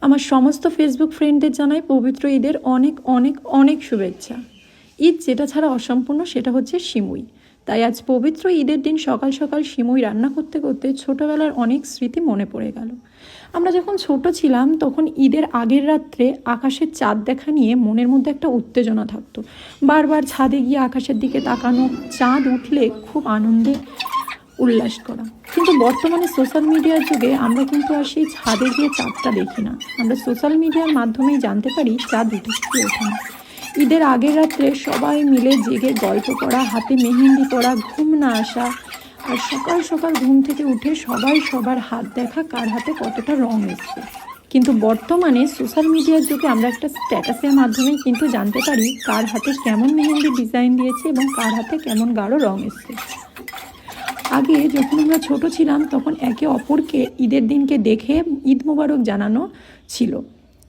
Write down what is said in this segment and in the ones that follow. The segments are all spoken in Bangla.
আমার সমস্ত ফেসবুক ফ্রেন্ডদের জানাই পবিত্র ঈদের অনেক অনেক অনেক শুভেচ্ছা। ঈদ যেটা ছাড়া অসম্পূর্ণ সেটা হচ্ছে সিমুই। তাই আজ পবিত্র ঈদের দিন সকাল সকাল সিমুই রান্না করতে করতে ছোটোবেলার অনেক স্মৃতি মনে পড়ে গেল। আমরা যখন ছোট ছিলাম তখন ঈদের আগের রাত্রে আকাশের চাঁদ দেখা নিয়ে মনের মধ্যে একটা উত্তেজনা থাকতো। বারবার ছাদে গিয়ে আকাশের দিকে তাকানো, চাঁদ উঠলে খুব আনন্দে উল্লাস করা। কিন্তু বর্তমানে সোশ্যাল মিডিয়ার যুগে আমরা কিন্তু আর সেই ছাদে গিয়ে চাঁদটা দেখি না। আমরা সোশ্যাল মিডিয়ার মাধ্যমেই জানতে পারি চাঁদ উঠেছে কি ওঠে না। ঈদের আগের রাত্রে সবাই মিলে জেগে গল্প করা, হাতে মেহেন্দি পরা, ঘুম না আসা, আর সকাল সকাল ঘুম থেকে উঠে সবাই সবার হাত দেখা, কার হাতে কতটা রং এসছে। কিন্তু বর্তমানে সোশ্যাল মিডিয়ার যুগে আমরা একটা স্ট্যাটাসের মাধ্যমেই কিন্তু জানতে পারি কার হাতে কেমন মেহেন্দি ডিজাইন দিয়েছে এবং কার হাতে কেমন গাঢ় রং এসছে। আগে যখন আমরা ছোট ছিলাম তখন একে অপরকে ঈদের দিনকে দেখে ঈদ মোবারক জানানো ছিল।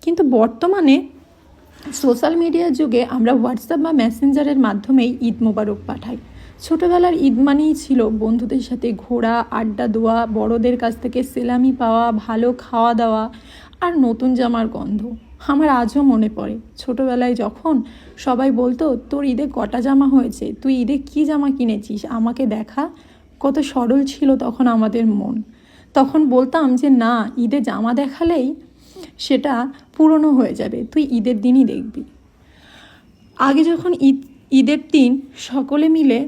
কিন্তু বর্তমানে সোশ্যাল মিডিয়ার যুগে আমরা হোয়াটসঅ্যাপ বা মেসেঞ্জারের মাধ্যমেই ঈদ মোবারক পাঠাই। ছোটোবেলার ঈদ মানেই ছিল বন্ধুদের সাথে ঘোরা, আড্ডা দেওয়া, বড়দের কাছ থেকে সেলামি পাওয়া, ভালো খাওয়া দাওয়া আর নতুন জামার গন্ধ। আমার আজও মনে পড়ে ছোটোবেলায় যখন সবাই বলতো তোর ঈদে কটা জামা হয়েছে, তুই ঈদে কী জামা কিনেছিস, আমাকে দেখা। কত সরল ছিল তখন আমাদের মন। তখন বলতাম যে না, ঈদে জামা দেখালেই সেটা পুরনো হয়ে যাবে, তুই ঈদের দিনই দেখবি। আগে যখন ঈদের দিন সকলে মিলে